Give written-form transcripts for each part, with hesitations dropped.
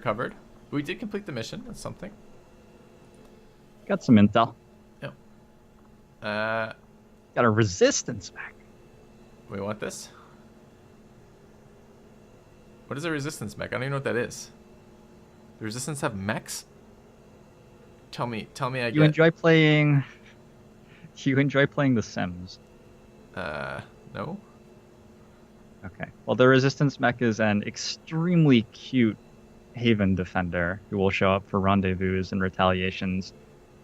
covered. We did complete the mission. That's something. Got some intel. Yep. Got a resistance mech. We want this. What is a resistance mech? I don't even know what that is. The resistance have mechs? Tell me I You enjoy playing The Sims? No. Okay. Well, the resistance mech is an extremely cute Haven defender who will show up for rendezvous and retaliations.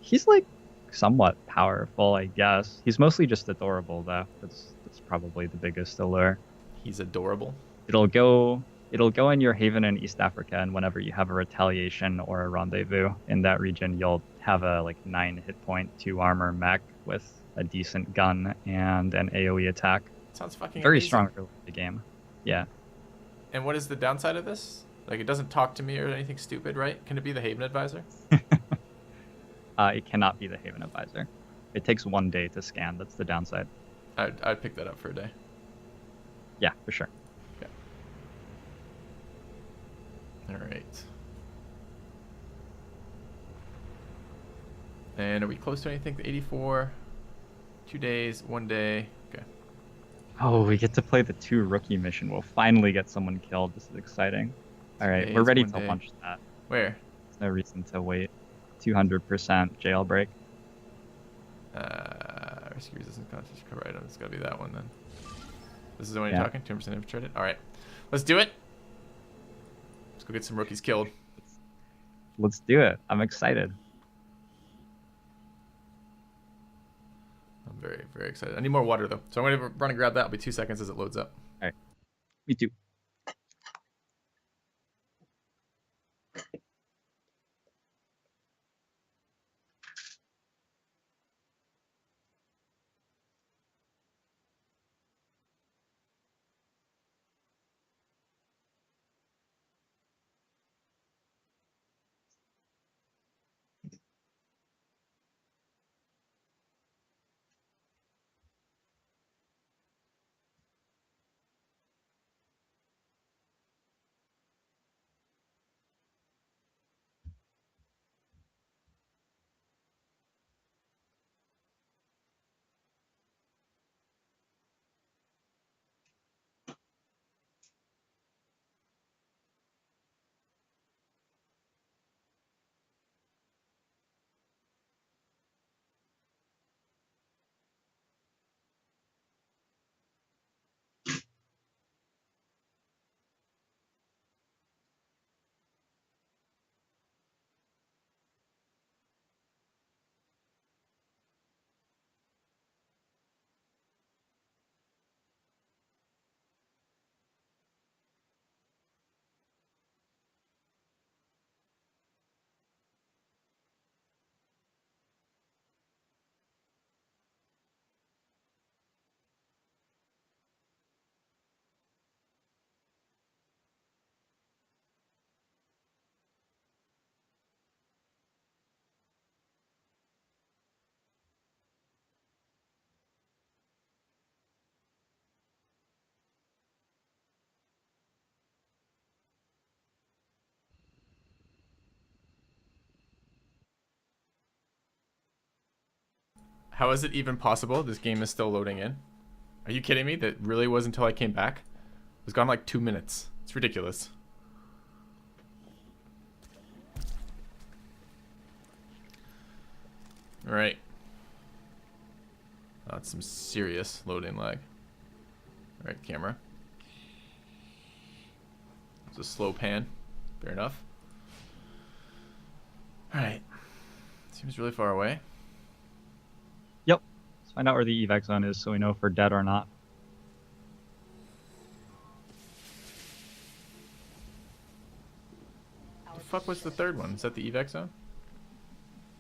He's like somewhat powerful, I guess. He's mostly just adorable, though. That's probably the biggest allure. He's adorable. It'll go in your Haven in East Africa, and whenever you have a retaliation or a rendezvous in that region, you'll have a like 9 hit point, 2 armor mech with a decent gun and an AoE attack. Sounds fucking very amazing. strong for the game. Yeah. And what is the downside of this? Like, it doesn't talk to me or anything stupid, right? Can it be the Haven advisor? It cannot be the Haven advisor. It takes 1 day to scan. That's the downside. I'd pick that up for a day. Yeah, for sure. Okay. All right. And are we close to anything? 84. 2 days, 1 day. Okay. Oh, we get to play the 2 rookie mission. We'll finally get someone killed. This is exciting. All right, we're ready to launch that. Where? There's no reason to wait. 200% jailbreak. Rescue resistance conscious cover item. It's gotta be that one then. This is the one you're talking. 2% infiltrated. All right, let's do it. Let's go get some rookies killed. Let's do it. I'm excited. I'm very, very excited. I need more water though, so I'm gonna run and grab that. It'll be 2 seconds as it loads up. All right. Me too. How is it even possible this game is still loading in? Are you kidding me? That really was until I came back? It was gone like 2 minutes. It's ridiculous. All right. Oh, that's some serious loading lag. All right, camera. It's a slow pan. Fair enough. All right. Seems really far away. Yep. Let's find out where the evac zone is so we know if we're dead or not. The fuck was the third one? Is that the evac zone?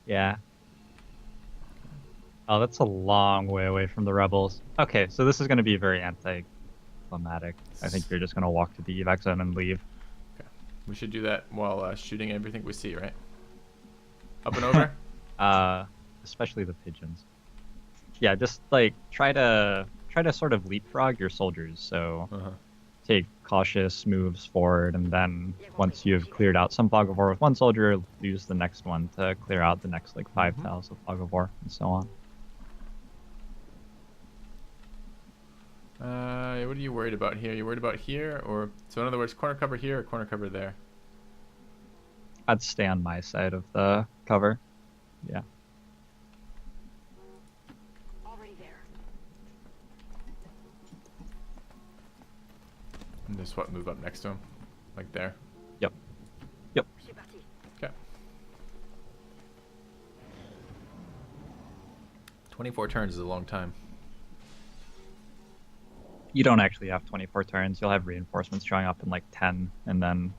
Yeah. Oh, that's a long way away from the rebels. Okay, so this is going to be very anti-climatic. I think you're just going to walk to the evac zone and leave. Okay. We should do that while shooting everything we see, right? Up and over? Especially the pigeons. Yeah, just like try to sort of leapfrog your soldiers. So take cautious moves forward, and then once you've cleared out some fog of war with one soldier, use the next one to clear out the next like 5 tiles of fog of war, and so on. What are you worried about here? You worried about here, or so in other words, corner cover here or corner cover there? I'd stay on my side of the cover. Yeah. Already there. And just what, move up next to him, like there. Yep. Yep. Okay. 24 turns is a long time. You don't actually have 24 turns. You'll have reinforcements showing up in like 10, and then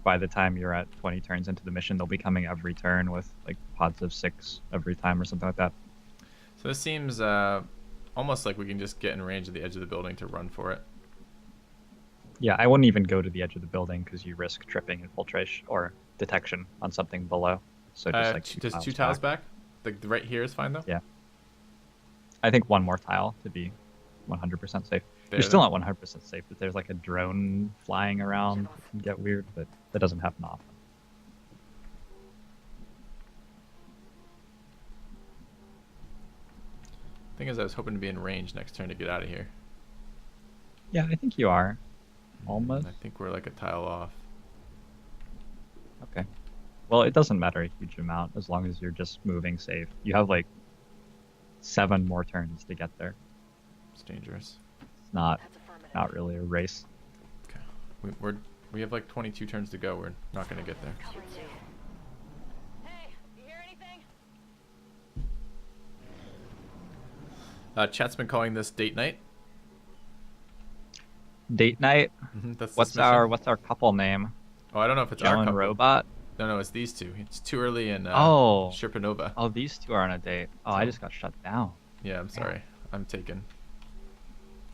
by the time you're at 20 turns into the mission, they'll be coming every turn with like pods of 6 every time or something like that. So this seems almost like we can just get in range of the edge of the building to run for it. Yeah, I wouldn't even go to the edge of the building because you risk tripping infiltration or detection on something below. So just like just 2 tiles back? The right here is fine though? Yeah. I think 1 more tile to be 100% safe. There, You're still not 100% safe, but there's like a drone flying around. It can get weird, but that doesn't happen often. Thing is, I was hoping to be in range next turn to get out of here. Yeah, I think you are. Almost. I think we're like a tile off. Okay. Well, it doesn't matter a huge amount as long as you're just moving safe. You have like 7 more turns to get there. It's dangerous. It's not really a race. Okay. We have like 22 turns to go. We're not going to get there. Hey, you hear anything? Chat's been calling this date night. Date night? That's What's our couple name? Oh, I don't know if it's our couple. JoINRobot? No, it's these two. It's too early in Sherpanova. Oh, these two are on a date. Oh, I just got shut down. Yeah, I'm sorry. I'm taken.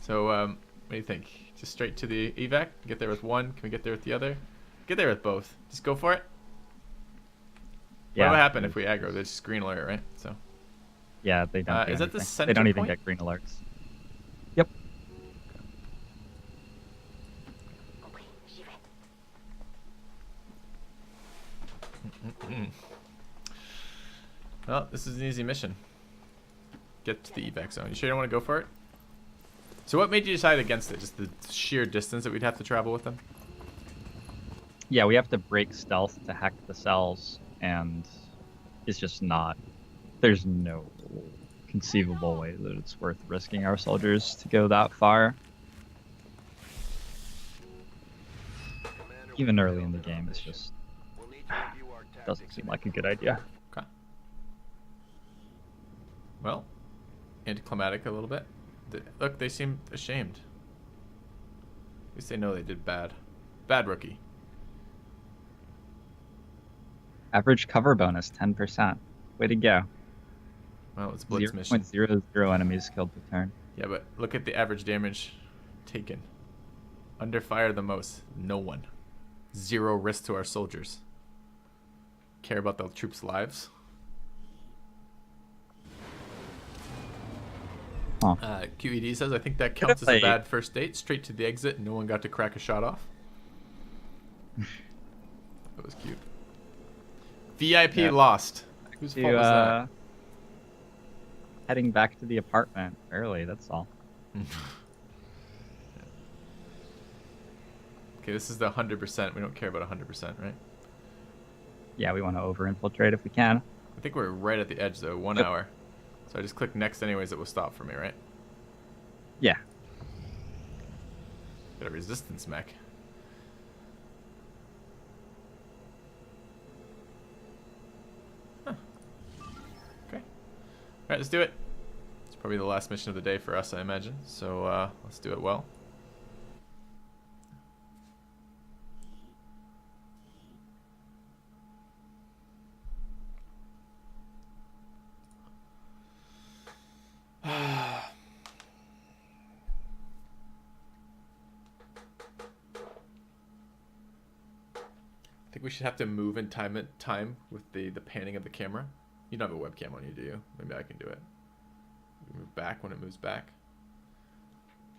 So, what do you think? Just straight to the evac? Get there with one? Can we get there with the other? Get there with both. Just go for it? Yeah. What would happen if we aggro? There's just green alert, right? So. Yeah, they don't. Is that the center They don't even point? get green alerts. Yep. Well, this is an easy mission. Get to the evac zone. You sure you don't want to go for it? So what made you decide against it? Just the sheer distance that we'd have to travel with them? Yeah, we have to break stealth to hack the cells, and it's just not. There's no conceivable way that it's worth risking our soldiers to go that far. Even early in the game, it's just doesn't seem like a good idea. Okay. Well, anticlimactic a little bit. Look, they seem ashamed. At least they know they did bad. Bad rookie. Average cover bonus 10%. Way to go. Well, it's Blitz mission. 0.00 enemies killed per turn. Yeah, but look at the average damage taken. Under fire the most. No one. 0 risk to our soldiers. Care about the troops' lives. Huh. QED says, I think that counts as a bad first date. Straight to the exit. No one got to crack a shot off. That was cute. VIP lost. Whose fault was that? Heading back to the apartment early, that's all. Okay, this is the 100%. We don't care about 100%, right? Yeah, we want to over-infiltrate if we can. I think we're right at the edge, though. 1 hour. So I just click next anyways. It will stop for me, right? Yeah. Got a resistance mech. Huh. Okay. Alright, let's do it. It's probably the last mission of the day for us, I imagine. So let's do it well. I think we should have to move in time with the panning of the camera. You don't have a webcam on you, do you? Maybe I can do it. You move back when it moves back.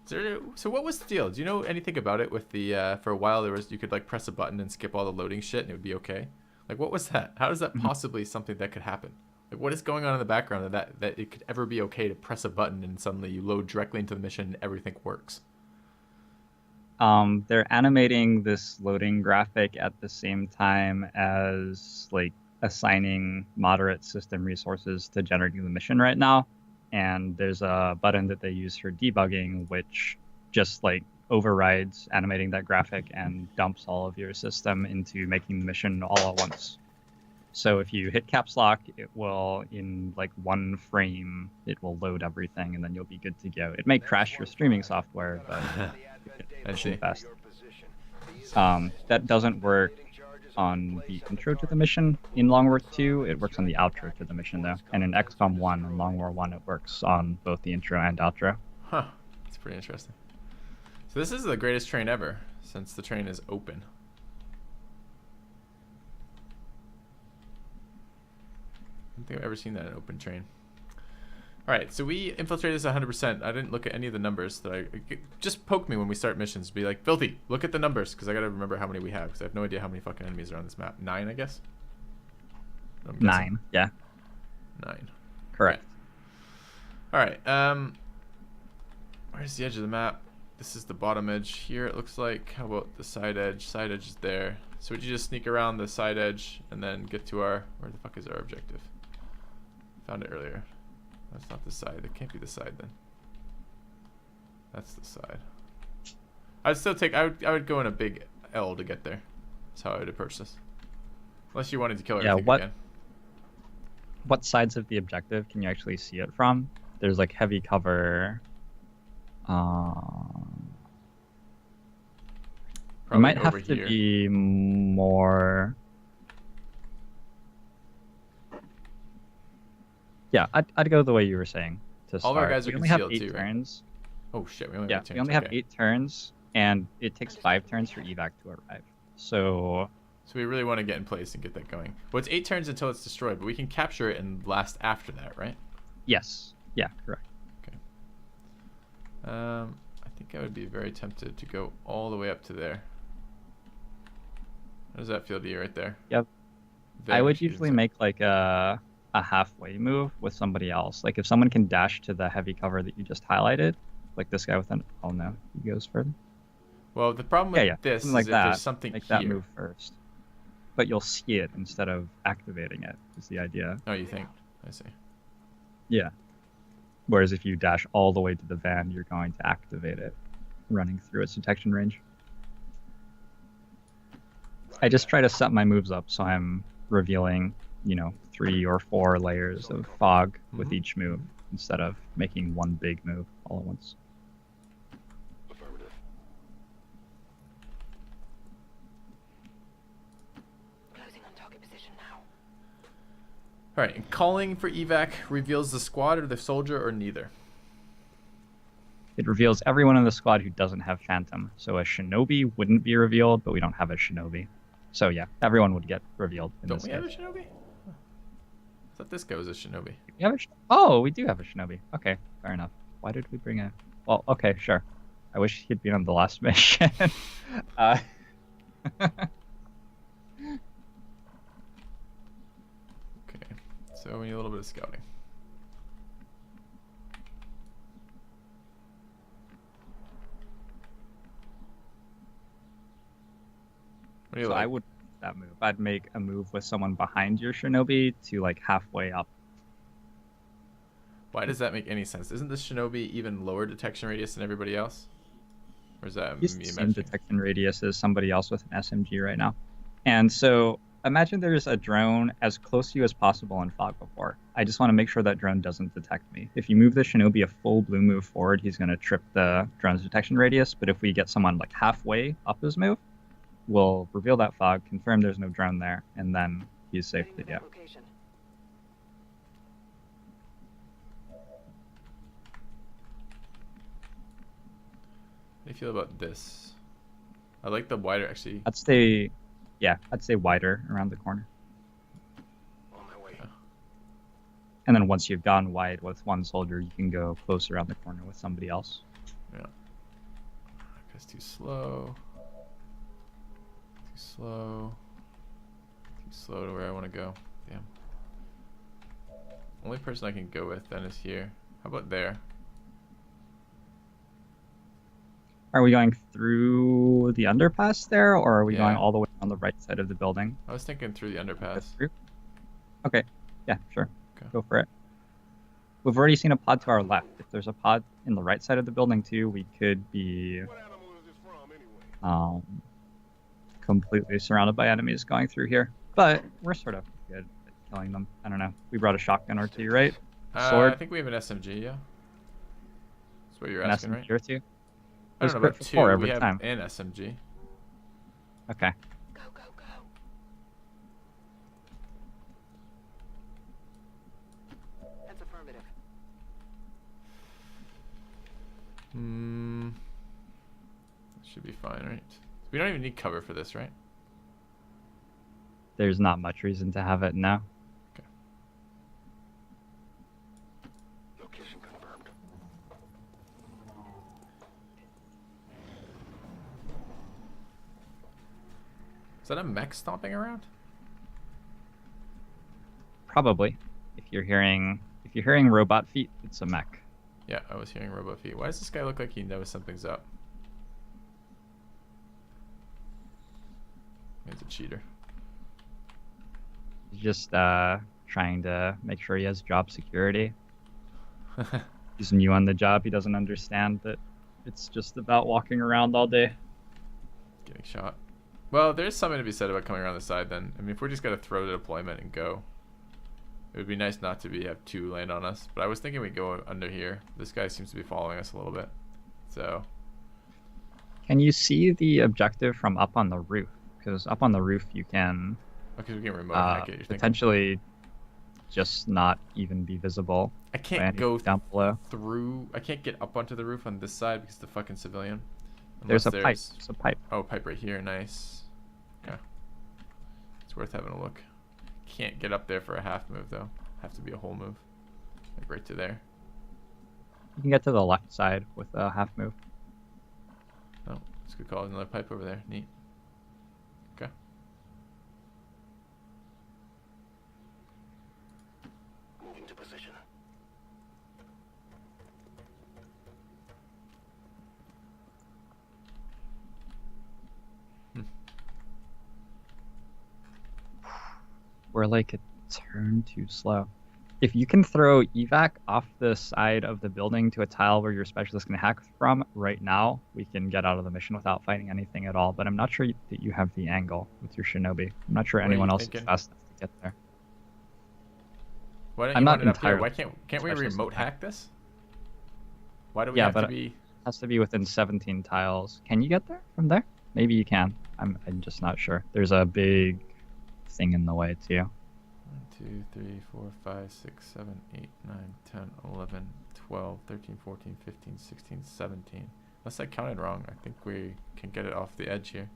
So what was the deal? Do you know anything about it with the for a while there was you could like press a button and skip all the loading shit and it would be okay? Like what was that? How is that possibly something that could happen? Like what is going on in the background that it could ever be okay to press a button and suddenly you load directly into the mission and everything works? They're animating this loading graphic at the same time as like assigning moderate system resources to generating the mission right now. And there's a button that they use for debugging, which just like overrides animating that graphic and dumps all of your system into making the mission all at once. So if you hit caps lock, it will, in like one frame, it will load everything, and then you'll be good to go. It may crash your streaming software, but I see. fast. That doesn't work on the intro to the mission in Long War 2. It works on the outro to the mission, though. And in XCOM 1 and Long War 1, it works on both the intro and outro. Huh. That's pretty interesting. So this is the greatest train ever, since the train is open. I don't think I've ever seen that in an open train. Alright, so we infiltrated this 100%. I didn't look at any of the numbers. Just poke me when we start missions. Be like, Filthy, look at the numbers, because I gotta remember how many we have, because I have no idea how many fucking enemies are on this map. 9, I guess? 9, yeah. 9. Correct. Alright, where's the edge of the map? This is the bottom edge here, it looks like. How about the side edge? Side edge is there. So would you just sneak around the side edge and then get to our... Where the fuck is our objective? Found it earlier. That's not the side. That can't be the side then. That's the side. I'd still take... I would go in a big L to get there. That's how I would approach this. Unless you wanted to kill everything again. What sides of the objective can you actually see it from? There's like heavy cover... You might have to be more... Yeah, I'd go the way you were saying to start. All of our guys are concealed too, right? Turns. Oh shit, we only have 8 turns. We only have 8 turns, and it takes 5 turns for evac to arrive. So we really want to get in place and get that going. Well, it's 8 turns until it's destroyed, but we can capture it and blast after that, right? Yes. Yeah, correct. Okay. I think I would be very tempted to go all the way up to there. How does that feel to you right there? Yep. I would usually make like a halfway move with somebody else. Like if someone can dash to the heavy cover that you just highlighted, like this guy with an... Oh no, he goes further. Well, the problem with this is like if there's something make here. That move first. But you'll see it instead of activating it, is the idea. Oh, you think? I see. Yeah. Whereas if you dash all the way to the van, you're going to activate it, running through its detection range. I just try to set my moves up so I'm revealing, 3 or 4 layers of fog with each move instead of making one big move all at once. Affirmative. Closing on target position now. Alright, and calling for evac reveals the squad or the soldier or neither. It reveals everyone in the squad who doesn't have Phantom. So a Shinobi wouldn't be revealed, but we don't have a Shinobi. So yeah, everyone would get revealed in Don't this we case. have a Shinobi? I thought this guy was a Shinobi. We have oh, we do have a Shinobi. Okay, fair enough. Why did we bring a... Well, okay, sure. I wish he'd been on the last mission. Okay, so we need a little bit of scouting. What do you So like? I would that move. I'd make a move with someone behind your Shinobi to like halfway up. Why does that make any sense? Isn't the Shinobi even lower detection radius than everybody else? Or is that He's me the same imagining? detection radius as somebody else with an SMG right now. And so imagine there's a drone as close to you as possible in fog before. I just want to make sure that drone doesn't detect me. If you move the Shinobi a full blue move forward, he's going to trip the drone's detection radius. But if we get someone like halfway up his move, we'll reveal that fog, confirm there's no drone there, and then he's safe to go. Location. How do you feel about this? I like the wider, actually. I'd stay wider around the corner. On my way. And then once you've gone wide with one soldier, you can go close around the corner with somebody else. Yeah. Guy's too slow. Too slow. Too slow to where I want to go. Damn. Only person I can go with then is here. How about there? Are we going through the underpass there, or are we going Yeah. all the way on the right side of the building? I was thinking through the Go underpass. through? Okay. Yeah, sure. Okay. Go for it. We've already seen a pod to our left. If there's a pod in the right side of the building too, we could be completely surrounded by enemies going through here. But we're sort of good at killing them. I don't know. We brought a shotgun or two, right? Sword. I think we have an SMG, yeah. That's what you're An asking, SMG right? or two. I There's don't know crit about for 4 two. every We have time. an SMG. Okay. Go, go, go. That's affirmative. Should be fine, right? We don't even need cover for this, right? There's not much reason to have it now. Location confirmed. Is that a mech stomping around? Probably. If you're hearing robot feet, it's a mech. Yeah, I was hearing robot feet. Why does this guy look like he knows something's up? He's a cheater. He's just trying to make sure he has job security. He's new on the job. He doesn't understand that it's just about walking around all day. Getting shot. Well, there's something to be said about coming around the side then. I mean, if we're just going to throw the deployment and go, it would be nice not to have two land on us. But I was thinking we'd go under here. This guy seems to be following us a little bit. So, Can you see the objective from up on the roof? Because up on the roof you can okay, we can remote hack it, you're thinking. potentially just not even be visible. I by can't anything go down below. through. I can't get up onto the roof on this side because the fucking civilian. There's a Unless pipe. There's a pipe. Oh, pipe right here. Nice. Okay. It's worth having a look. Can't get up there for a half move though. Have to be a whole move. Like right to there. You can get to the left side with a half move. Oh, it's a good call. Another pipe over there. Neat. Okay. Moving to position. We're like a turn too slow. If you can throw evac off the side of the building to a tile where your specialist can hack from right now, we can get out of the mission without fighting anything at all. But I'm not sure that you have the angle with your shinobi. I'm not sure What are anyone you else thinking? is fast enough to get there. Why don't I'm you not want it up here? entirely Why can't we specialist remote in that. hack this? Why do we Yeah, have to but be? It has to be within 17 tiles. Can you get there from there? Maybe you can. I'm just not sure. There's a big thing in the way too. 1, 2, 3, 4, 5, 6, 7, 8, 9, 10, 11, 12, 13, 14, 15, 16, 17. Unless I counted wrong, I think we can get it off the edge here.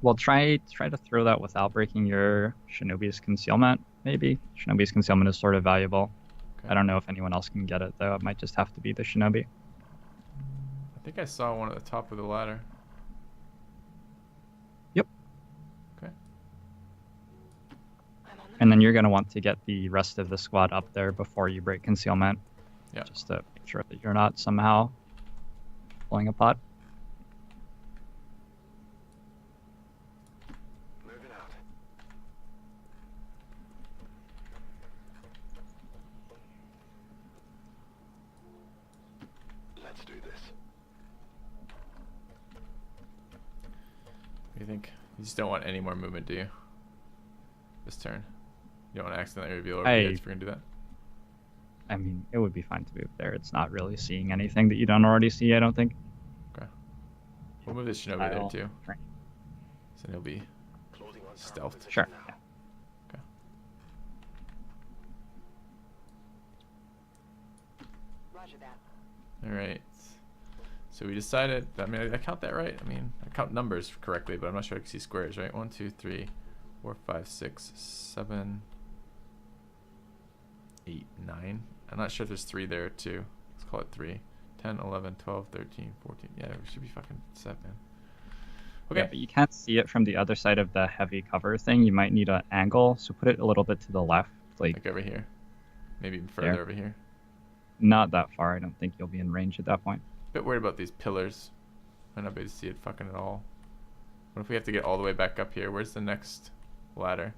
Well, try to throw that without breaking your shinobi's concealment. Maybe shinobi's concealment is sort of valuable. Okay. I don't know if anyone else can get it though. It might just have to be the shinobi. I think I saw one at the top of the ladder. Yep. Okay. I'm on the And then you're gonna want to get the rest of the squad up there before you break concealment. Yeah. Just to make sure that you're not somehow pulling a pot. Moving out. Let's do this. What do you think? You just don't want any more movement, do you? This turn. You don't want to accidentally reveal our edge if we're gonna do that. I mean, it would be fine to move there. It's not really seeing anything that you don't already see, I don't think. Okay. We'll move this shinobi there Tile. too. Right. So he'll be Closing on target Stealth. position Sure. now. Yeah. Roger that. alright. So we decided, I mean, I count that right? I mean, I count numbers correctly, but I'm not sure I can see squares, right? 1, 2, 3, 4, 5, 6, 7, 8, 9. I'm not sure if there's 3 there too. Let's call it 3. 10, 11, 12, 13, 14. Yeah, we should be fucking set, man. Okay. Yeah, but you can't see it from the other side of the heavy cover thing. You might need an angle, so put it a little bit to the left, Like over here. Maybe even further there. over here. Not that far. I don't think you'll be in range at that point. Bit worried about these pillars. Might not be able to see it fucking at all. What if we have to get all the way back up here? Where's the next ladder?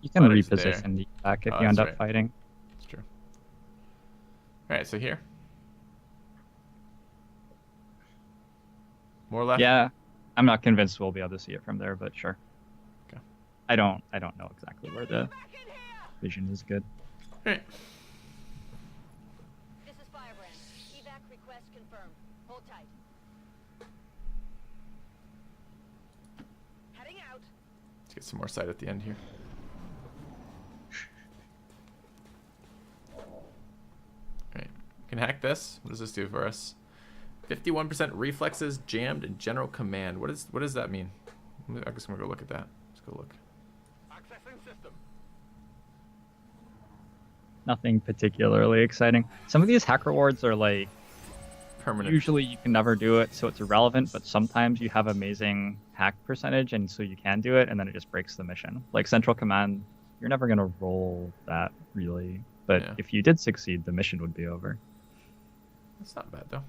You can Ladder's reposition the back if Oh, you end that's up right. fighting. That's true. Alright, so here. More left? Yeah, I'm not convinced we'll be able to see it from there, but sure. Okay. I don't know exactly where the vision is good. Alright. This is Firebrand. Evac request confirmed. Hold tight. Heading out. Let's get some more sight at the end here. Alright. Can hack this. What does this do for us? 51% reflexes, jammed, and general command. What does that mean? I guess I'm gonna go look at that. Let's go look. Accessing system. Nothing particularly exciting. Some of these hack rewards are like, Permanent. usually you can never do it, so it's irrelevant, but sometimes you have amazing hack percentage, and so you can do it, and then it just breaks the mission. Like Central Command, you're never going to roll that, really. But Yeah. if you did succeed, the mission would be over. That's not bad though.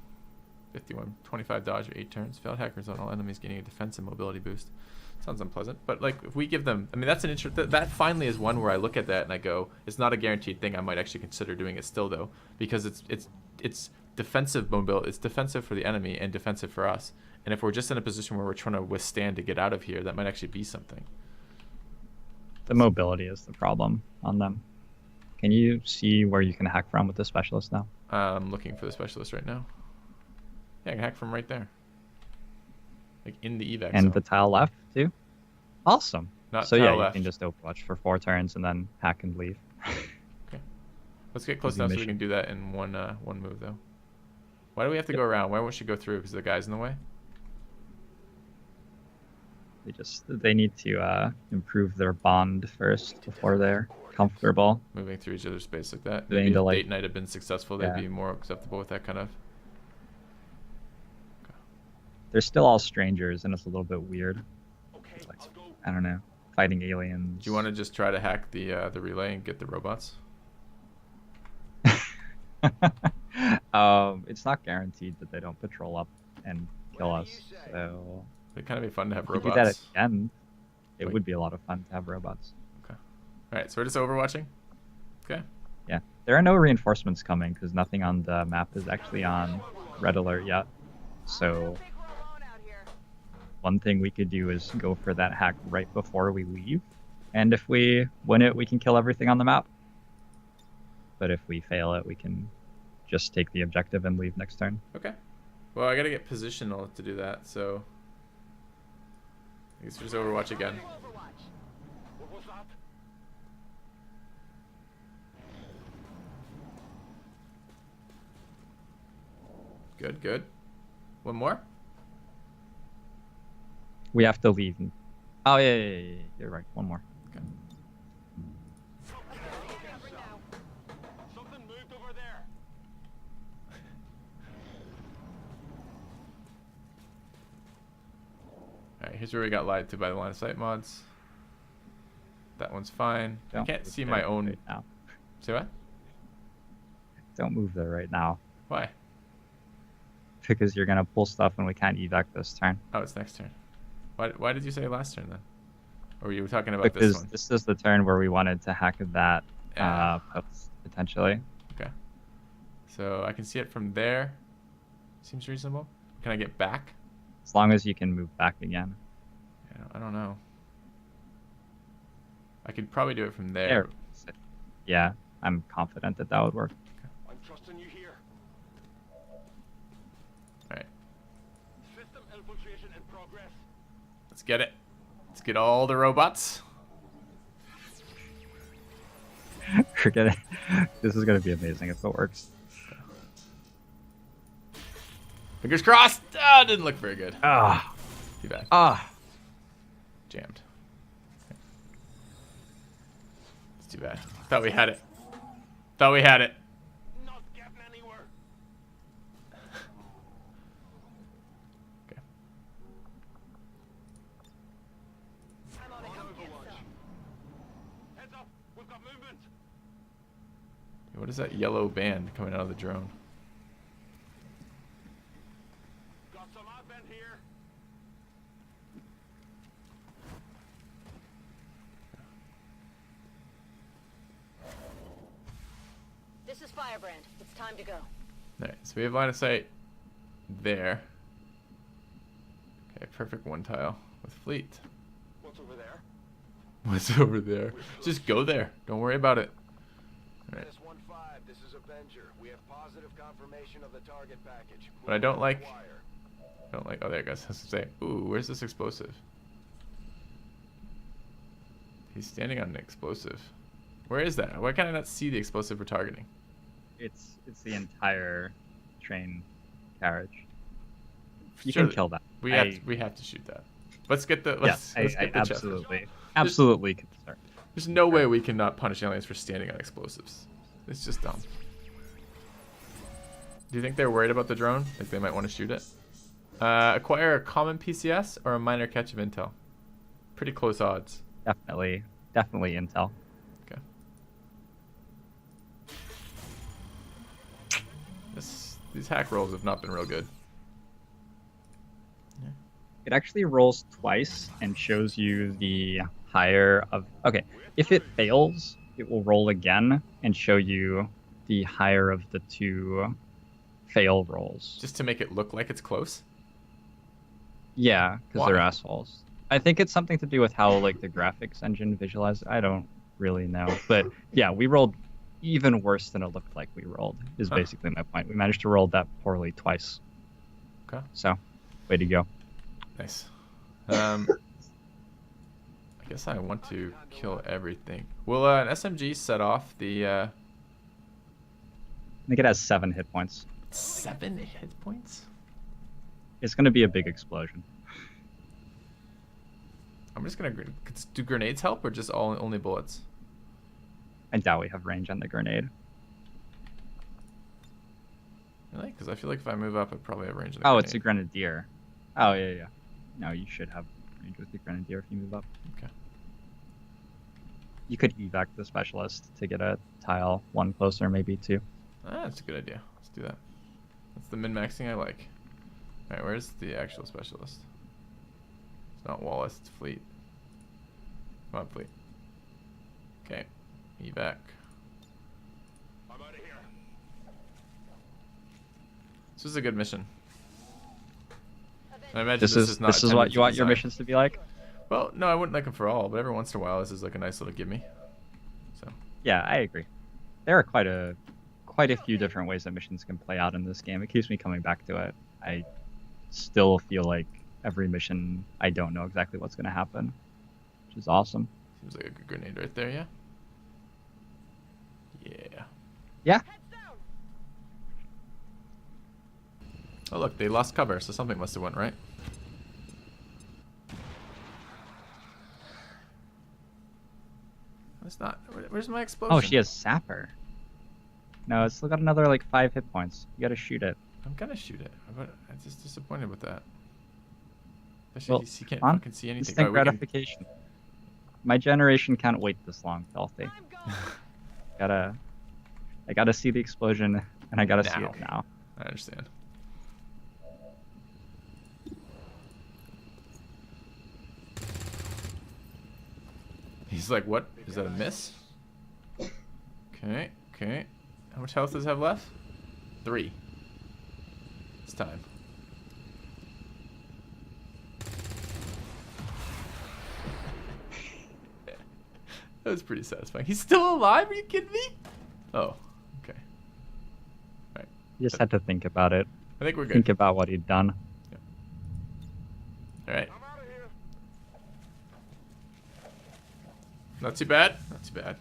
51, 25 dodge, 8 turns. Failed hackers on all enemies gaining a defense and mobility boost. Sounds unpleasant, but like if we give them, I mean that's an that finally is one where I look at that and I go, it's not a guaranteed thing. I might actually consider doing it still though, because it's defensive mobility. It's defensive for the enemy and defensive for us. And if we're just in a position where we're trying to withstand to get out of here, that might actually be something. The mobility is the problem on them. Can you see where you can hack from with the specialist now? I'm looking for the specialist right now. Yeah, I can hack from right there. Like in the evac And zone. the tile left, too? Awesome. Not So tile yeah, left. you can just Overwatch for 4 turns and then hack and leave. Let's get close Easy enough so we mission. can do that in one move though. Why do we have to go around? Why won't she go through? Because the guy's in the way? They need to improve their bond first before they're comfortable. Moving through each other's space like that. They Maybe need to, if like- date night had been successful, they'd Yeah. be more acceptable with that kind of. They're still all strangers, and it's a little bit weird. Okay, Like, I'll go. I don't know, fighting aliens. Do you want to just try to hack the relay and get the robots? It's not guaranteed that they don't patrol up and kill Whatever us. you say. So It'd kind of be fun to have we could do that at robots. the end. It Like- would be a lot of fun to have robots. Alright, so we're just overwatching? Okay. Yeah, there are no reinforcements coming because nothing on the map is actually on red alert yet. So I don't think we're alone out here. one thing we could do is go for that hack right before we leave, and if we win it, we can kill everything on the map. But if we fail it, we can just take the objective and leave next turn. Okay. Well, I gotta get positional to do that, so. I guess we just overwatch again. Overwatch. What was that? Good, good. One more? We have to leave. Oh yeah. You're right. One more. Okay. Covering now. Something moved over there. Alright, here's where we got lied to by the line of sight mods. That one's fine. I Don't can't move see there my own. right now. Say what? Don't move there right now Why? because you're gonna pull stuff and we can't evac this turn. Oh, it's next turn. Why did you say last turn then? Or were you talking about Because this one? this is the turn where we wanted to hack that Yeah. post potentially. Okay. So I can see it from there. Seems reasonable. Can I get back? As long as you can move back again. I don't know. I could probably do it from there. There. Yeah, I'm confident that that would work. I'm trusting you here. Alright. System infiltration in progress. Let's get it. Let's get all the robots. Forget it. This is gonna be amazing if it works. Fingers crossed! Ah, it didn't look very good. Ah, Too bad. Jammed. It's too bad. Thought we had it. Thought we had it. Not getting anywhere. got movement. What is that yellow band coming out of the drone? Got some advent here. This is Firebrand. It's time to go. Alright, so we have line of sight there. Okay, perfect one tile with fleet. What's over there? What's over there? Just go there. Don't worry about it. Alright. This 1-5, this is Avenger. We have positive confirmation of the target package. What I don't like, Wire. oh there it goes. I was gonna say, ooh, where's this explosive? He's standing on an explosive. Where is that? Why can I not see the explosive we're targeting? It's the entire train carriage. You Surely- can kill that. We have to shoot that. Let's get the Yes, let's I get the chest. absolutely could start. There's no way we can not punish aliens for standing on explosives. It's just dumb. Do you think they're worried about the drone? Like they might want to shoot it? Acquire a common PCS or a minor catch of intel? Pretty close odds. Definitely intel. Okay. These hack rolls have not been real good. It actually rolls twice and shows you the higher of... Okay, if it fails, it will roll again and show you the higher of the two fail rolls. Just to make it look like it's close? Yeah, because Why? they're assholes. I think it's something to do with how like the graphics engine visualizes. I don't really know. But yeah, we rolled even worse than it looked like we rolled, is Huh. basically my point. We managed to roll that poorly twice. Okay. So, way to go. Nice. I guess I want to kill everything. Will an SMG set off the I think it has 7 hit points. 7 hit points? It's going to be a big explosion. I'm just gonna. Do grenades help or just only bullets? I doubt we have range on the grenade. Really? Because I feel like if I move up, I probably have range. On the Oh, grenade. it's a grenadier. Oh, yeah. No, you should have range with the grenadier if you move up. Okay. You could evac the specialist to get a tile 1 closer, maybe 2. Ah, that's a good idea. Let's do that. That's the min-maxing I like. All right, where's the actual specialist? It's not Wallace, it's Fleet. Come on, Fleet. Okay, evac. I'm out of here. This is a good mission. I imagine This is not what intended you want to your design. missions to be like? Well, no, I wouldn't like them for all, but every once in a while, this is like a nice little gimme. So, Yeah, I agree. There are quite a few different ways that missions can play out in this game. It keeps me coming back to it. I still feel like every mission, I don't know exactly what's going to happen, which is awesome. seems like a good grenade right there, yeah? Yeah. Yeah, Heads down. Oh, look, they lost cover, so something must have went right. That's not. Where's my explosion? oh, she has Sapper. No, it's still got another like 5 hit points. You gotta shoot it. I'm gonna shoot it. I'm just disappointed with that. Well, Especially he can't on fucking see anything. instant Alright, we can- gratification. My generation can't wait this long, Filthy. I'm going. I gotta see the explosion, and I gotta see Now. it now. I understand. He's like, what? Is that a miss? Okay, okay. How much health does it have left? 3. It's time. That was pretty satisfying. He's still alive? Are you kidding me? Oh, okay. Alright. You just had to think about it. I think we're good. Think about what he'd done. Alright. I'm out of here. Not too bad. Not too bad.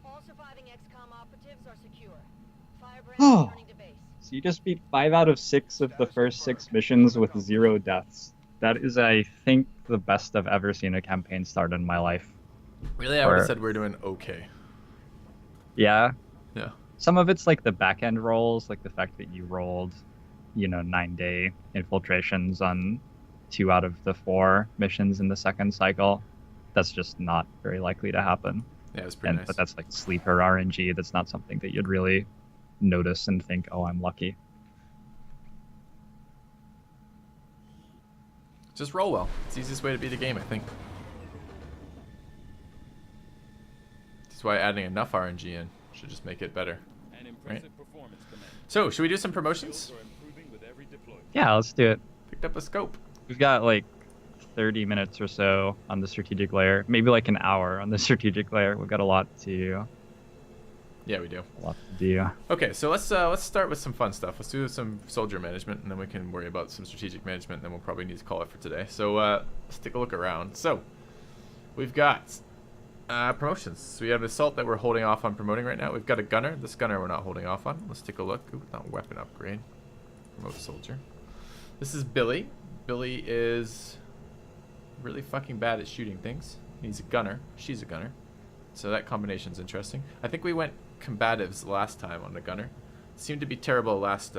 All surviving XCOM operatives are secure. Firebrand Oh. returning to base. So you just beat 5 out of 6 of the first 6 missions with 0 deaths. That is, I think, the best I've ever seen a campaign start in my life. Really, I would Or- have said we're doing okay. Yeah. Yeah. Some of it's like the back end rolls, like the fact that you rolled, 9-day infiltrations on 2 out of the 4 missions in the second cycle. that's just not very likely to happen. Yeah, it's pretty nice. But that's like sleeper RNG. That's not something that you'd really notice and think, oh, I'm lucky. Just roll well. It's the easiest way to beat a game, I think. That's why adding enough RNG in should just make it better. An impressive performance, Commander. So, should we do some promotions? Skills are improving with every deployment. Yeah, let's do it. Picked up a scope. We've got like 30 minutes or so on the strategic layer, maybe like an hour on the strategic layer. We've got a lot to do. do. Okay, so let's start with some fun stuff. Let's do some soldier management, and then we can worry about some strategic management, and then we'll probably need to call it for today. So let's take a look around. So we've got promotions. So we have an assault that we're holding off on promoting right now. We've got a gunner. This gunner we're not holding off on. Let's take a look. Ooh, not weapon upgrade. Promote soldier. This is Billy. Billy is really fucking bad at shooting things. He's a gunner. She's a gunner. So that combination's interesting. I think we went combatives last time on the gunner. Seemed to be terrible last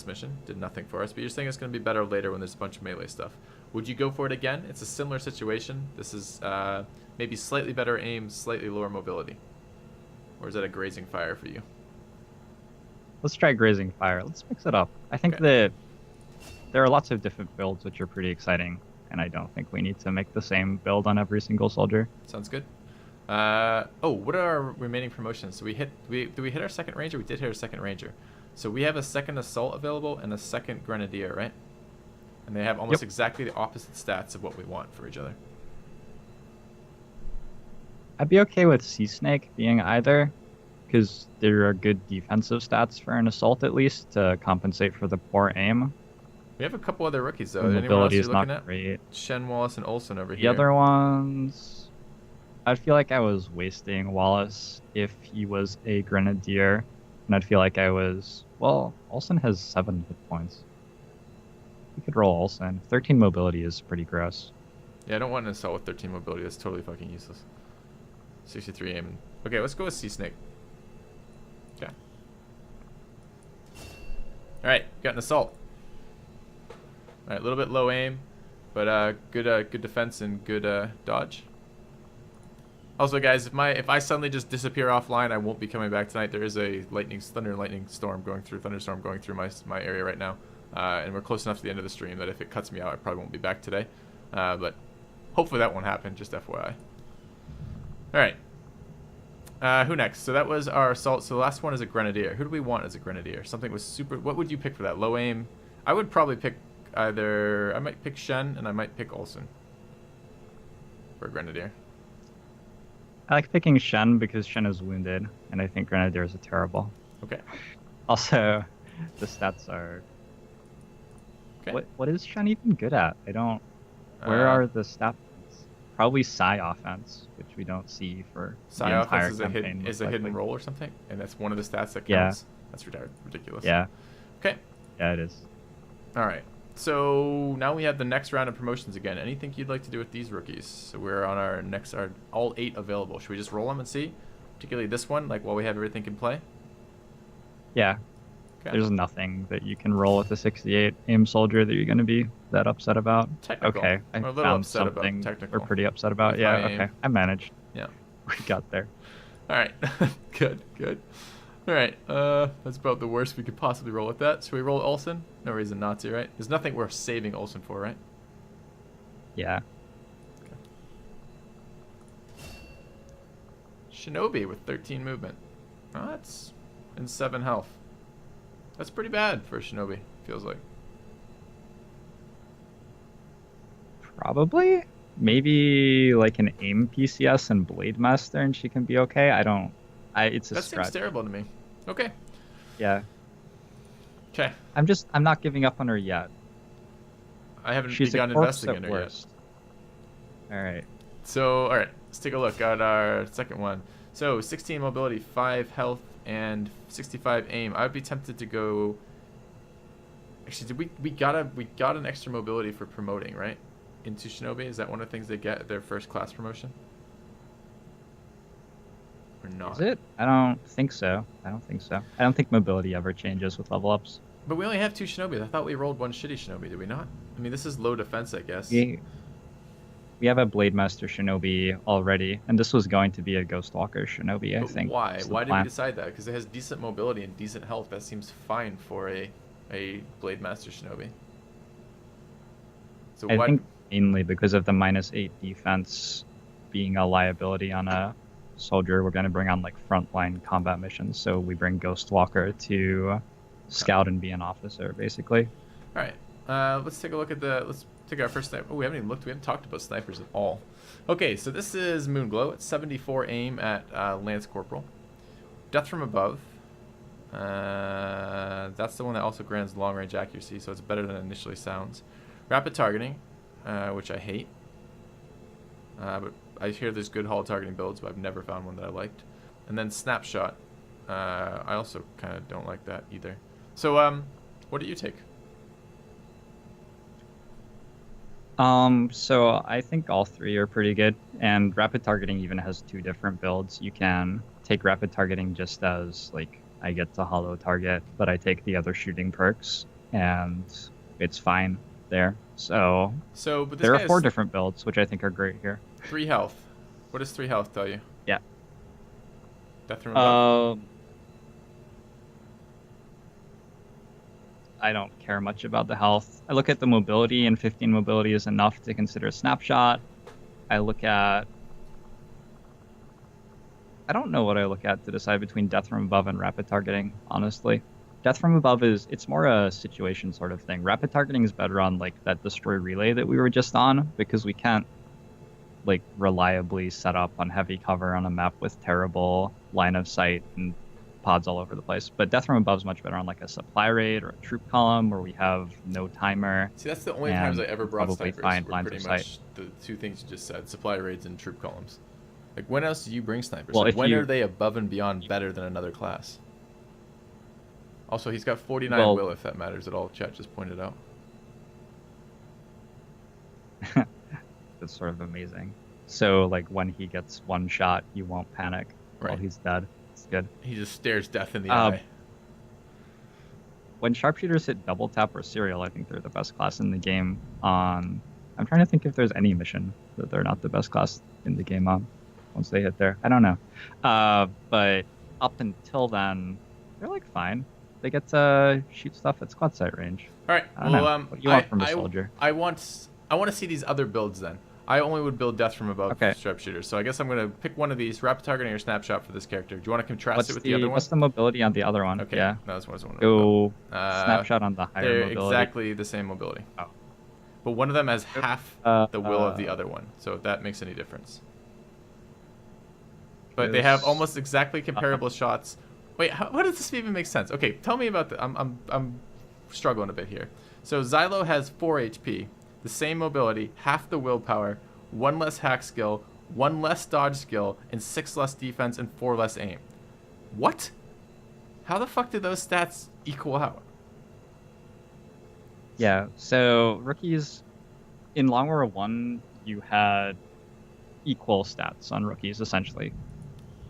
mission. Did nothing for us. But you're saying it's going to be better later when there's a bunch of melee stuff. Would you go for it again? It's a similar situation. This is maybe slightly better aim, slightly lower mobility. Or is that a grazing fire for you? Let's try grazing fire. Let's mix it up. I think that there are lots of different builds which are pretty exciting, and I don't think we need to make the same build on every single soldier. Sounds good. What are our remaining promotions? So did we hit our second ranger? We did hit our second ranger. So we have a second assault available and a second grenadier, right? And they have almost exactly the opposite stats of what we want for each other. I'd be okay with Sea Snake being either, because there are good defensive stats for an assault at least to compensate for the poor aim. We have a couple other rookies though. The Anyone else mobility you're is looking not at? great. Shen, Wallace, and Olsen over The here. other ones, I'd feel like I was wasting Wallace if he was a grenadier, and I'd feel like I was, well, Olsen has 7 hit points. We could roll Olsen. 13 mobility is pretty gross. Yeah, I don't want an assault with 13 mobility. That's totally fucking useless. 63 aim. Okay, let's go with Sea Snake. Okay. Alright, got an assault. Alright, a little bit low aim, but good defense and good dodge. Also, guys, if I suddenly just disappear offline, I won't be coming back tonight. There is a thunderstorm going through my area right now, and we're close enough to the end of the stream that if it cuts me out, I probably won't be back today. But hopefully that won't happen. Just FYI. All right. Who next? So that was our assault. So the last one is a grenadier. Who do we want as a grenadier? Something with super. What would you pick for that? Low aim. I would probably pick either. I might pick Shen and I might pick Olsen for a grenadier. I like picking Shen because Shen is wounded, and I think grenadiers are terrible. Okay. Also, the stats are. Okay. What is Shen even good at? I don't. Where are the stats? Probably Psy offense, which we don't see for Psy the entire offense campaign. is a hidden roll or something, and that's one of the stats that counts. Yeah. That's ridiculous. Yeah. Okay. Yeah, it is. All right. So now we have the next round of promotions again. Anything you'd like to do with these rookies? So we're on our all 8 available. Should we just roll them and see? Particularly this one, like while we have everything in play? Yeah. Okay. There's nothing that you can roll with a 68 aim soldier that you're going to be that upset about. Technical. Okay, I I'm a little found upset about something technical. we're pretty upset about. With Yeah, my okay. aim. I managed. Yeah. We got there. All right. Good. All right. That's about the worst we could possibly roll with that. Should we roll Olsen? No reason not to, right? There's nothing worth saving Olsen for, right? Yeah. Shinobi with 13 movement. Oh, that's and 7 health. That's pretty bad for a Shinobi, feels like. Probably. Maybe like an aim PCS and Blade Master and she can be okay. It's a That stretch. seems terrible to me. Okay. Yeah. Okay. I'm not giving up on her yet. I haven't She's begun a corpse investigating at her yet. worst. Alright. So, alright, let's take a look at our second one. So, 16 mobility, 5 health, and 65 aim. I would be tempted to go... Actually, we got an extra mobility for promoting, right? Into Shinobi? Is that one of the things they get at their first class promotion? Or not? Is it? I don't think so. I don't think mobility ever changes with level ups. But we only have 2 Shinobis. I thought we rolled 1 shitty Shinobi, did we not? I mean, this is low defense, I guess. We We have a Blade Master Shinobi already, and this was going to be a Ghostwalker Shinobi, I But think. why? was the Why did we plan. decide that? Because it has decent mobility and decent health. That seems fine for a Blade Master Shinobi. So I why? think mainly because of the -8 defense being a liability on a soldier, we're going to bring on like frontline combat missions. So we bring Ghostwalker to scout and be an officer, basically. All right. Let's take a look at the. Let's take our first sniper. Oh, we haven't even looked. We haven't talked about snipers at all. Okay, so this is Moonglow. It's 74 aim at Lance Corporal. Death from above. That's the one that also grants long range accuracy, so it's better than it initially sounds. Rapid targeting, which I hate. But I hear there's good hull targeting builds, but I've never found one that I liked. And then snapshot. I also kind of don't like that either. So, what do you take? So I think all three are pretty good, and rapid targeting even has two different builds. You can take rapid targeting just as like I get to hollow target, but I take the other shooting perks, and it's fine there. So But this there guy are 4 has different builds, which I think are great here. 3 health. What does 3 health tell you? Yeah. Death from above. I don't care much about the health. I look at the mobility, and 15 mobility is enough to consider a snapshot. I don't know what I look at to decide between death from above and rapid targeting, honestly. Death from above it's more a situation sort of thing. Rapid targeting is better on like that destroy relay that we were just on, because we can't like reliably set up on heavy cover on a map with terrible line of sight and pods all over the place. But death from above is much better on like a supply raid or a troop column where we have no timer. See, that's the only times I ever brought probably snipers. find Were lines pretty of much sight. the 2 things you just said: supply raids and troop columns. Like, when else do you bring snipers? Well, Like, if when you- are they above and beyond better than another class? Also, he's got 49 Well- will, if that matters at all. Chat just pointed out. That's sort of amazing. So like when he gets one shot, you won't panic while Right. he's dead. It's good. He just stares death in the Um, eye. When sharpshooters hit double tap or serial, I think they're the best class in the game on... I'm trying to think if there's any mission that they're not the best class in the game on once they hit there. I don't know. But up until then, they're like fine. They get to shoot stuff at squad sight range. All right. I don't Well, know. What do you want from a soldier? I want to see these other builds then. I only would build death from above Okay. sharpshooter. So I guess I'm gonna pick one of these: rapid targeting or snapshot for this character. Do you want to contrast it with the other one? What's the mobility on the other one? Okay. Yeah. No, that's what I was wondering. Go Uh, snapshot on the higher They're mobility. exactly the same mobility. Oh. But one of them has half the will of the other one, so if that makes any difference. But they have Yes. almost exactly comparable shots. Wait, how does this even make sense? Okay, tell me about the. I'm struggling a bit here. So Xylo has 4 HP, the same mobility, half the willpower, 1 less hack skill, 1 less dodge skill, and 6 less defense and 4 less aim. What? How the fuck did those stats equal out? Yeah, so rookies in Long War 1, you had equal stats on rookies essentially.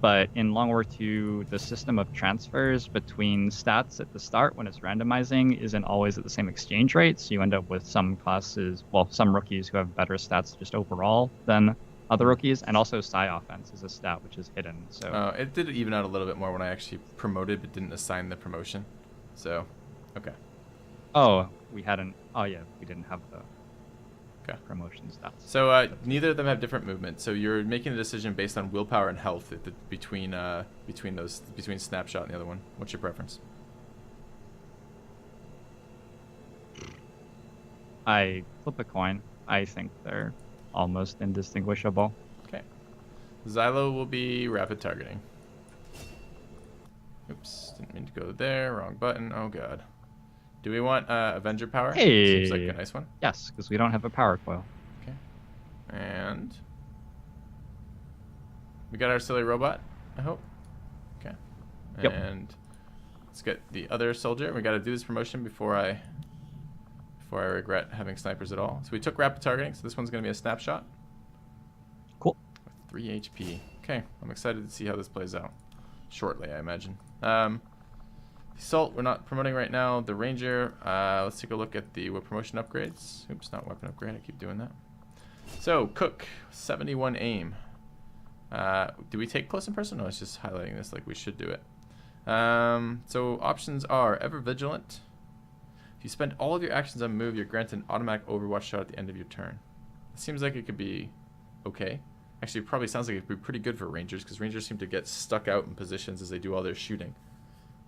But in Long War 2, the system of transfers between stats at the start when it's randomizing isn't always at the same exchange rate. So you end up with some classes, well, some rookies who have better stats just overall than other rookies. And also Psi offense is a stat which is hidden. So It did even out a little bit more when I actually promoted but didn't assign the promotion. So, okay. we didn't have the Okay. promotion stats. So neither of them have different movement. So you're making a decision based on willpower and health between snapshot and the other one. What's your preference? I flip a coin. I think they're almost indistinguishable. Okay. Xylo will be rapid targeting. Oops, didn't mean to go there. Wrong button. Oh god. Do we want Avenger power? Hey. Seems like a nice one. Yes, because we don't have a power coil. Okay. And we got our silly robot, I hope. Okay. Yep. And let's get the other soldier. We got to do this promotion before I regret having snipers at all. So we took rapid targeting. So this one's going to be a snapshot. Cool. With 3 HP. Okay. I'm excited to see how this plays out. Shortly, I imagine. Assault, we're not promoting right now. The Ranger, let's take a look at the promotion upgrades. Oops, not weapon upgrade. I keep doing that. So Cook, 71 aim. Do we take close and personal? No, it's just highlighting this like we should do it. So options are ever vigilant. If you spend all of your actions on move, you're granted an automatic overwatch shot at the end of your turn. It seems like it could be okay. Actually, it probably sounds like it could be pretty good for Rangers, because Rangers seem to get stuck out in positions as they do all their shooting.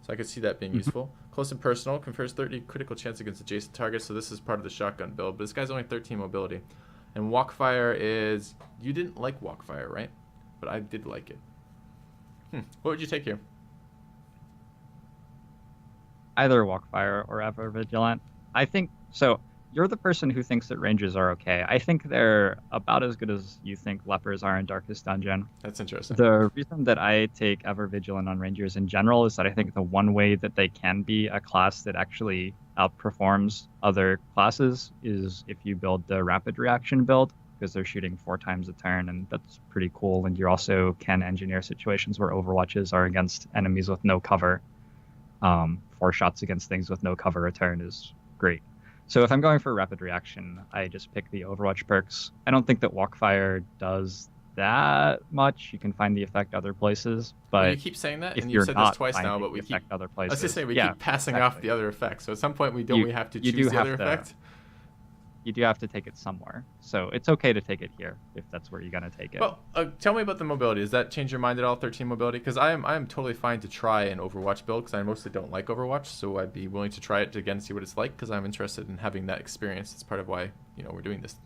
So I could see that being useful. Close and personal confers 30 critical chance against adjacent targets, so this is part of the shotgun build. But this guy's only 13 mobility. And Walkfire is... You didn't like Walkfire, right? But I did like it. What would you take here? Either Walkfire or Ever Vigilant. I think so. You're the person who thinks that Rangers are okay. I think they're about as good as you think Lepers are in Darkest Dungeon. That's interesting. The reason that I take Ever Vigilant on Rangers in general is that I think the one way that they can be a class that actually outperforms other classes is if you build the Rapid Reaction build, because they're shooting 4 times a turn, and that's pretty cool. And you also can engineer situations where Overwatches are against enemies with no cover. 4 shots against things with no cover a turn is great. So if I'm going for Rapid Reaction, I just pick the Overwatch perks. I don't think that Walkfire does that much. You can find the effect other places, but well, you keep saying that, if and you're you've said not this twice now, finding but we the keep effect other places. Let's just say we yeah, keep passing exactly. off the other effects. So at some point we have to you choose do the have other to- effect. You do have to take it somewhere. So it's okay to take it here if that's where you're going to take it. Well, tell me about the mobility. Does that change your mind at all? 13 mobility? Because I am totally fine to try an Overwatch build, because I mostly don't like Overwatch, so I'd be willing to try it to again see what it's like, because I'm interested in having that experience. That's part of why we're doing this.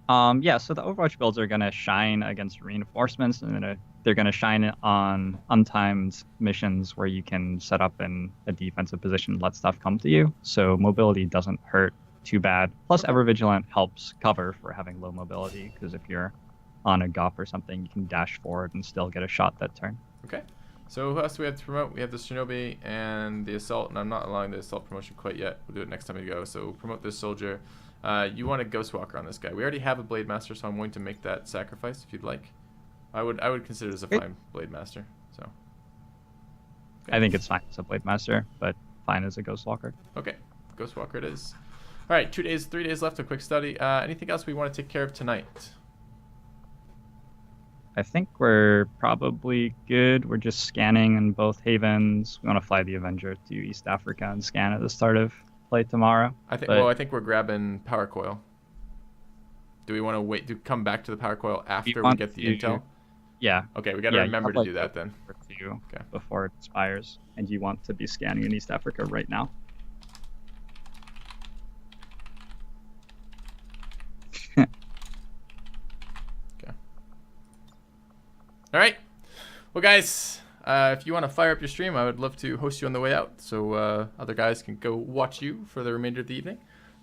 Yeah, so the Overwatch builds are going to shine against reinforcements, and they're going to shine on untimed missions where you can set up in a defensive position and let stuff come to you. So mobility doesn't hurt too bad. Plus, Ever Vigilant helps cover for having low mobility, because if you're on a GOP or something, you can dash forward and still get a shot that turn. Okay. So who else do we have to promote? We have the Shinobi and the Assault, and I'm not allowing the Assault promotion quite yet. We'll do it next time we go. So promote this Soldier. You want a Ghostwalker on this guy. We already have a Blade Master, so I'm willing to make that sacrifice if you'd like. I would consider this a fine Blade Master. So okay. I think it's fine as a Blade Master, but fine as a Ghostwalker. Okay, Ghostwalker it is. All right, 3 days left. A quick study. Anything else we want to take care of tonight? I think we're probably good. We're just scanning in both havens. We want to fly the Avenger to East Africa and scan at the start of play tomorrow. I think we're grabbing Power Coil. Do we want to wait to come back to the Power Coil after we get the intel? Yeah. Okay, we got to remember to do that then. Okay. Before it expires, and you want to be scanning in East Africa right now. Okay. All right. Well, guys, if you want to fire up your stream, I would love to host you on the way out, so other guys can go watch you for the remainder of the evening.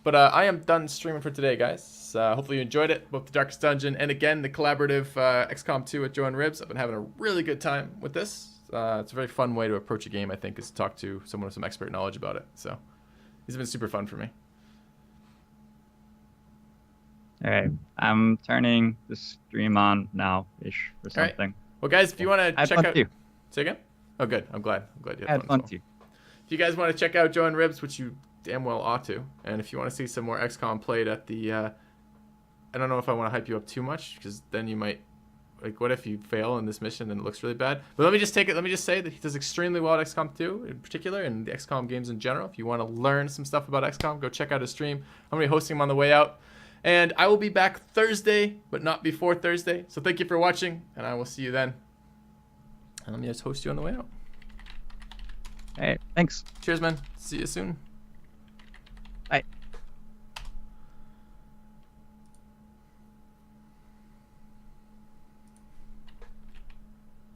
But I am done streaming for today, guys. Hopefully you enjoyed it, both the Darkest Dungeon and, again, the collaborative Xcom2 with JoINrbs. I've been having a really good time with this. It's a very fun way to approach a game, I think, is to talk to someone with some expert knowledge about it. So it's been super fun for me. All right. I'm turning the stream on now-ish or something. Right. Well, guys, if you want to check out... Too. Say again? Oh, good. I'm glad you had had fun fun. too. If you guys want to check out JoINrbs, which you damn well ought to, and if you want to see some more XCOM played at the... I don't know if I want to hype you up too much, because then you might... Like, what if you fail in this mission and it looks really bad? But let me just say that he does extremely well at Xcom2 in particular, and the XCOM games in general. If you want to learn some stuff about XCOM, go check out his stream. I'm going to be hosting him on the way out. And I will be back Thursday, but not before Thursday. So thank you for watching, and I will see you then. And let me just host you on the way out. All right. Thanks. Cheers, man. See you soon.